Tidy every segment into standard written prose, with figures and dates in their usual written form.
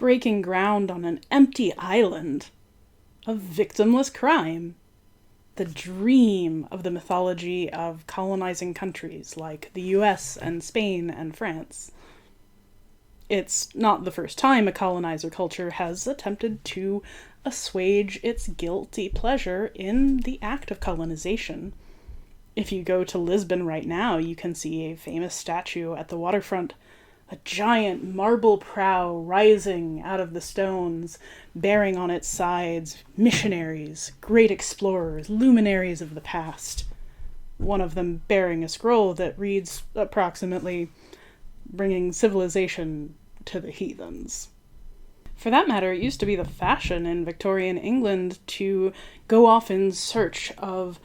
breaking ground on an empty island of victimless crime. The dream of the mythology of colonizing countries like the US and Spain and France. It's not the first time a colonizer culture has attempted to assuage its guilty pleasure in the act of colonization. If you go to Lisbon right now, you can see a famous statue at the waterfront, a giant marble prow rising out of the stones, bearing on its sides missionaries, great explorers, luminaries of the past. One of them bearing a scroll that reads approximately, "Bringing civilization to the heathens." For that matter, it used to be the fashion in Victorian England to go off in search of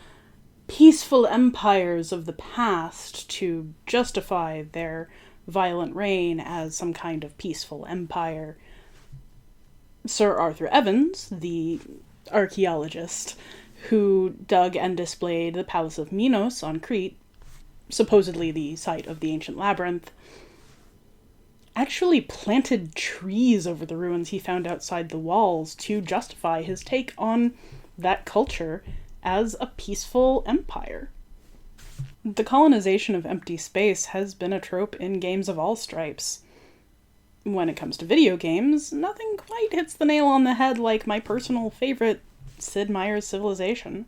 peaceful empires of the past to justify their violent reign as some kind of peaceful empire. Sir Arthur Evans, the archaeologist who dug and displayed the Palace of Minos on Crete, supposedly the site of the ancient labyrinth, actually planted trees over the ruins he found outside the walls to justify his take on that culture as a peaceful empire. The colonization of empty space has been a trope in games of all stripes. When it comes to video games, nothing quite hits the nail on the head like my personal favorite, Sid Meier's Civilization.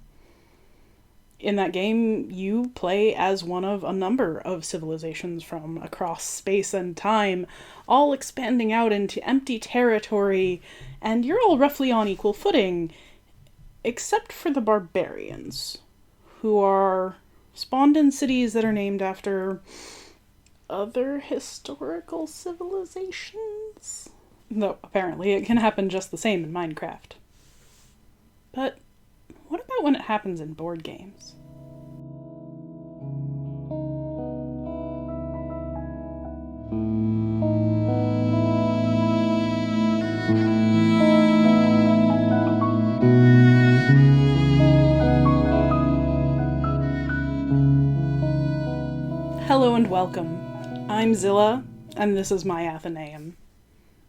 In that game, you play as one of a number of civilizations from across space and time, all expanding out into empty territory, and you're all roughly on equal footing, except for the barbarians, who are spawned in cities that are named after other historical civilizations. Though apparently it can happen just the same in Minecraft. But what about when it happens in board games? Hello and welcome. I'm Zilla, and this is my Athenaeum.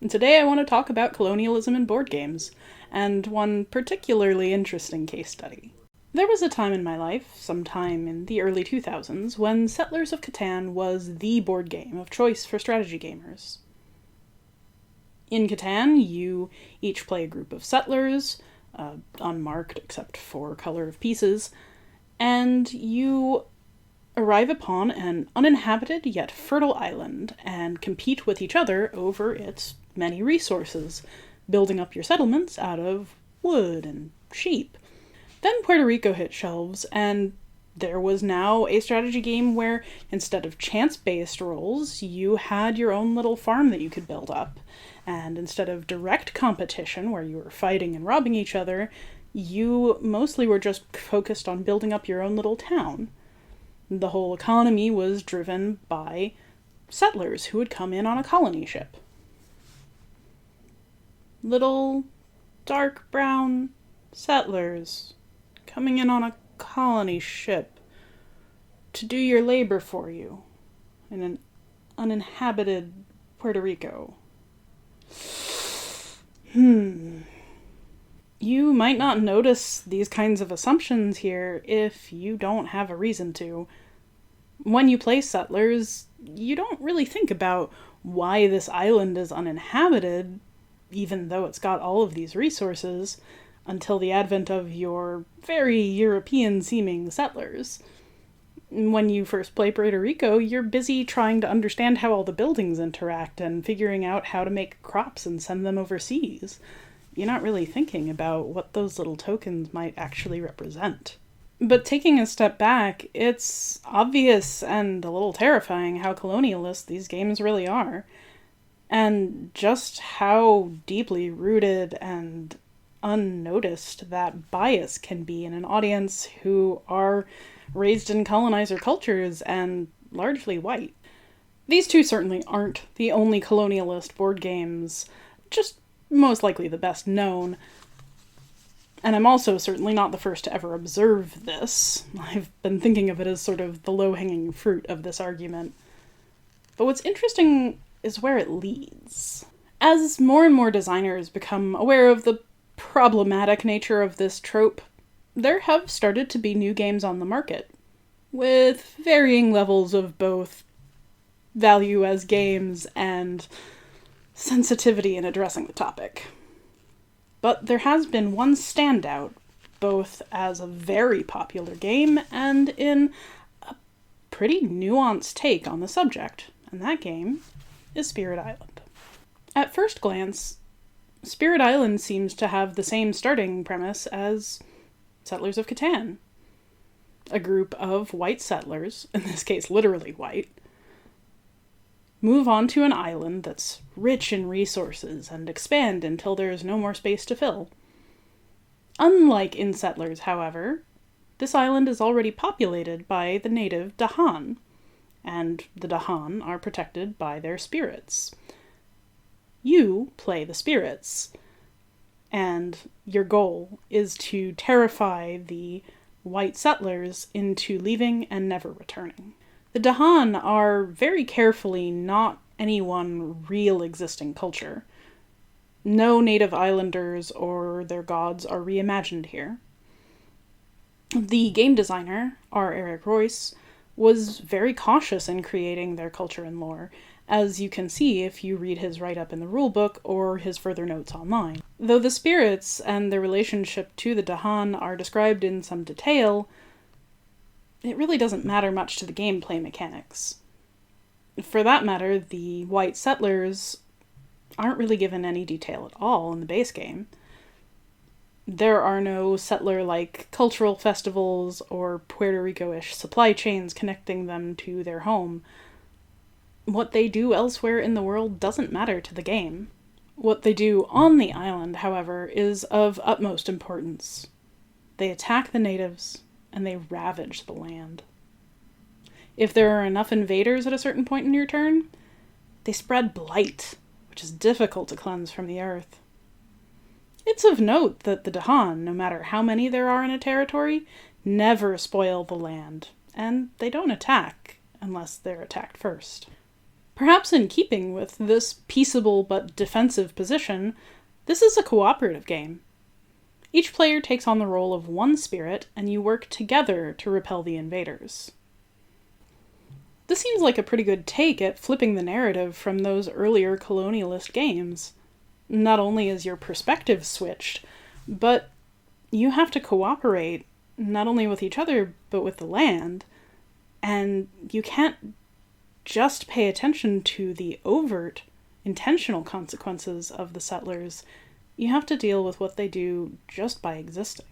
And today I want to talk about colonialism in board games, and one particularly interesting case study. There was a time in my life, sometime in the early 2000s, when Settlers of Catan was the board game of choice for strategy gamers. In Catan, you each play a group of settlers, unmarked except for color of pieces, and you arrive upon an uninhabited yet fertile island and compete with each other over its many resources, building up your settlements out of wood and sheep. Then Puerto Rico hit shelves, and there was now a strategy game where, instead of chance-based rolls, you had your own little farm that you could build up. And instead of direct competition, where you were fighting and robbing each other, you mostly were just focused on building up your own little town. The whole economy was driven by settlers who would come in on a colony ship. Little dark brown settlers coming in on a colony ship to do your labor for you in an uninhabited Puerto Rico. You might not notice these kinds of assumptions here if you don't have a reason to. When you play Settlers, you don't really think about why this island is uninhabited, even though it's got all of these resources, until the advent of your very European-seeming settlers. When you first play Puerto Rico, you're busy trying to understand how all the buildings interact and figuring out how to make crops and send them overseas. You're not really thinking about what those little tokens might actually represent. But taking a step back, it's obvious and a little terrifying how colonialist these games really are, and just how deeply rooted and unnoticed that bias can be in an audience who are raised in colonizer cultures and largely white. These two certainly aren't the only colonialist board games, just most likely the best known. And I'm also certainly not the first to ever observe this. I've been thinking of it as sort of the low-hanging fruit of this argument. But what's interesting is where it leads. As more and more designers become aware of the problematic nature of this trope, there have started to be new games on the market, with varying levels of both value as games and sensitivity in addressing the topic. But there has been one standout, both as a very popular game and in a pretty nuanced take on the subject, and that game is Spirit Island. At first glance, Spirit Island seems to have the same starting premise as Settlers of Catan. A group of white settlers, in this case literally white, move onto an island that's rich in resources and expand until there is no more space to fill. Unlike in Settlers, however, this island is already populated by the native Dahan, and the Dahan are protected by their spirits. You play the spirits, and your goal is to terrify the white settlers into leaving and never returning. The Dahan are very carefully not any one real existing culture. No native islanders or their gods are reimagined here. The game designer, R. Eric Royce, was very cautious in creating their culture and lore, as you can see if you read his write-up in the rulebook or his further notes online. Though the spirits and their relationship to the Dahan are described in some detail, it really doesn't matter much to the gameplay mechanics. For that matter, the white settlers aren't really given any detail at all in the base game. There are no settler-like cultural festivals or Puerto Rico-ish supply chains connecting them to their home. What they do elsewhere in the world doesn't matter to the game. What they do on the island, however, is of utmost importance. They attack the natives, and they ravage the land. If there are enough invaders at a certain point in your turn, they spread blight, which is difficult to cleanse from the earth. It's of note that the Dahan, no matter how many there are in a territory, never spoil the land, and they don't attack unless they're attacked first. Perhaps in keeping with this peaceable but defensive position, this is a cooperative game. Each player takes on the role of one spirit, and you work together to repel the invaders. This seems like a pretty good take at flipping the narrative from those earlier colonialist games. Not only is your perspective switched, but you have to cooperate not only with each other, but with the land, and you can't just pay attention to the overt, intentional consequences of the settlers. You have to deal with what they do just by existing.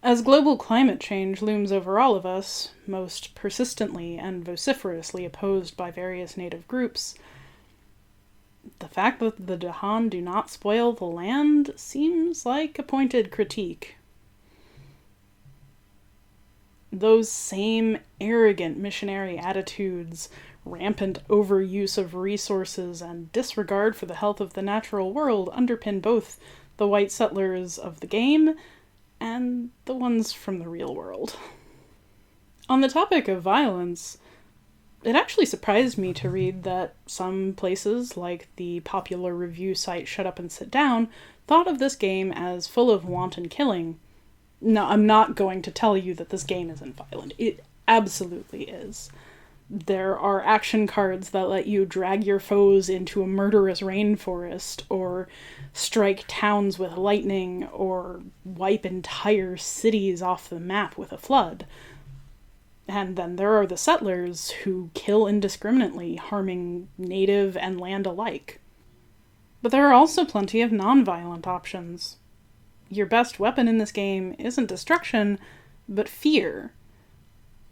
As global climate change looms over all of us, most persistently and vociferously opposed by various native groups, the fact that the Dahan do not spoil the land seems like a pointed critique. Those same arrogant missionary attitudes, rampant overuse of resources, and disregard for the health of the natural world underpin both the white settlers of the game and the ones from the real world. On the topic of violence, it actually surprised me to read that some places, like the popular review site Shut Up and Sit Down, thought of this game as full of wanton killing. No, I'm not going to tell you that this game isn't violent. It absolutely is. There are action cards that let you drag your foes into a murderous rainforest, or strike towns with lightning, or wipe entire cities off the map with a flood. And then there are the settlers who kill indiscriminately, harming native and land alike. But there are also plenty of non-violent options. Your best weapon in this game isn't destruction, but fear.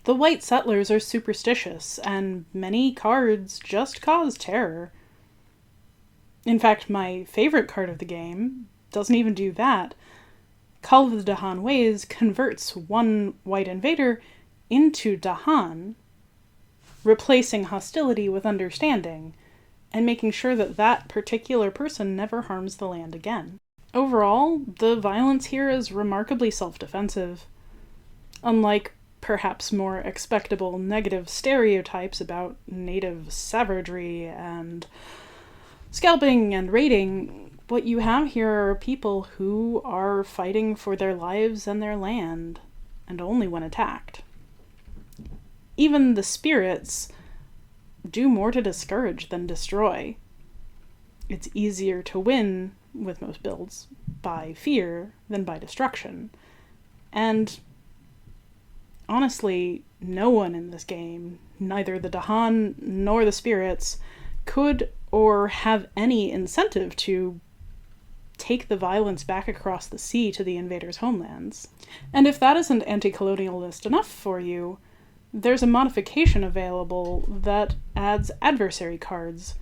The white settlers are superstitious, and many cards just cause terror. In fact, my favorite card of the game doesn't even do that. Call of the Dahan Ways converts one white invader into Dahan, replacing hostility with understanding, and making sure that that particular person never harms the land again. Overall, the violence here is remarkably self-defensive. Unlike perhaps more expectable negative stereotypes about native savagery and scalping and raiding, what you have here are people who are fighting for their lives and their land, and only when attacked. Even the spirits do more to discourage than destroy. It's easier to win, with most builds, by fear than by destruction. And honestly, no one in this game, neither the Dahan nor the spirits, could or have any incentive to take the violence back across the sea to the invaders' homelands. And if that isn't anti-colonialist enough for you, there's a modification available that adds adversary cards,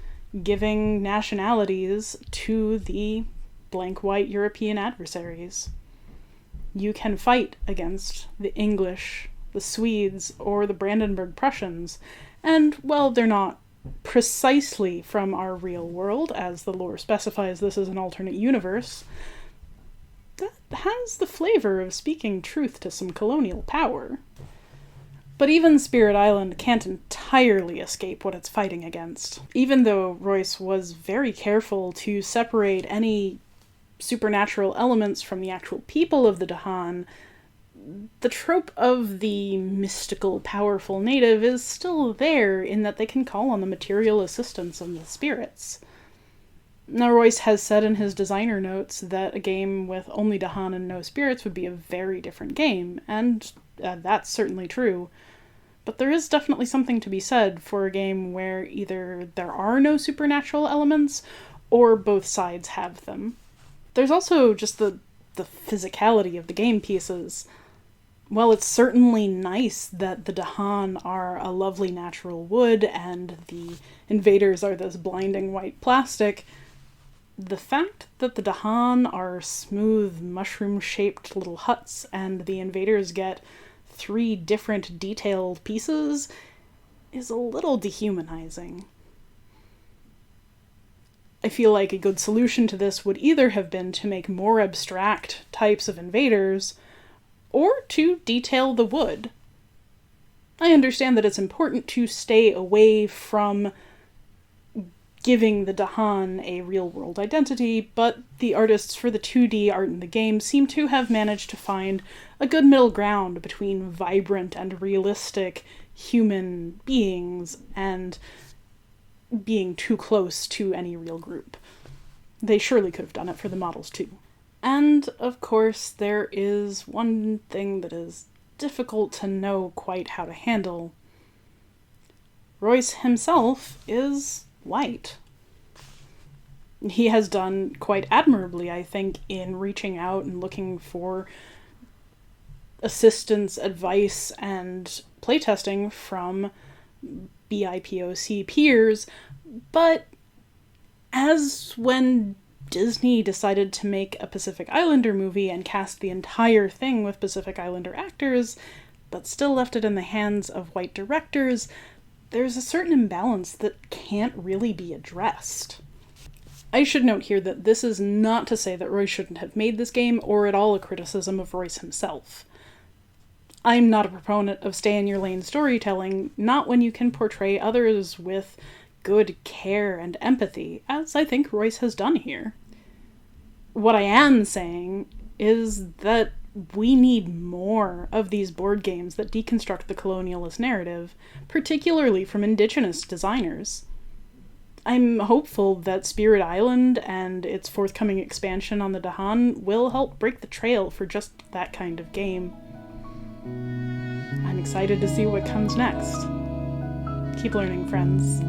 giving nationalities to the blank white European adversaries. You can fight against the English, the Swedes, or the Brandenburg Prussians, and, well, they're not precisely from our real world, as the lore specifies this is an alternate universe. That has the flavor of speaking truth to some colonial power. But even Spirit Island can't entirely escape what it's fighting against. Even though Royce was very careful to separate any supernatural elements from the actual people of the Dahan, the trope of the mystical, powerful native is still there in that they can call on the material assistance of the spirits. Now, Royce has said in his designer notes that a game with only Dahan and no spirits would be a very different game, and that's certainly true. But there is definitely something to be said for a game where either there are no supernatural elements, or both sides have them. There's also just the physicality of the game pieces. While it's certainly nice that the Dahan are a lovely natural wood and the invaders are this blinding white plastic, the fact that the Dahan are smooth, mushroom-shaped little huts and the invaders get 3 different detailed pieces is a little dehumanizing. I feel like a good solution to this would either have been to make more abstract types of invaders, or to detail the wood. I understand that it's important to stay away from giving the Dahan a real-world identity, but the artists for the 2D art in the game seem to have managed to find a good middle ground between vibrant and realistic human beings and being too close to any real group. They surely could have done it for the models too. And, of course, there is one thing that is difficult to know quite how to handle. Royce himself is white. He has done quite admirably, I think, in reaching out and looking for assistance, advice, and playtesting from BIPOC peers, but as when Disney decided to make a Pacific Islander movie and cast the entire thing with Pacific Islander actors, but still left it in the hands of white directors, there's a certain imbalance that can't really be addressed. I should note here that this is not to say that Royce shouldn't have made this game, or at all a criticism of Royce himself. I'm not a proponent of stay-in-your-lane storytelling, not when you can portray others with good care and empathy, as I think Royce has done here. What I am saying is that we need more of these board games that deconstruct the colonialist narrative, particularly from indigenous designers. I'm hopeful that Spirit Island and its forthcoming expansion on the Dahan will help break the trail for just that kind of game. I'm excited to see what comes next. Keep learning, friends.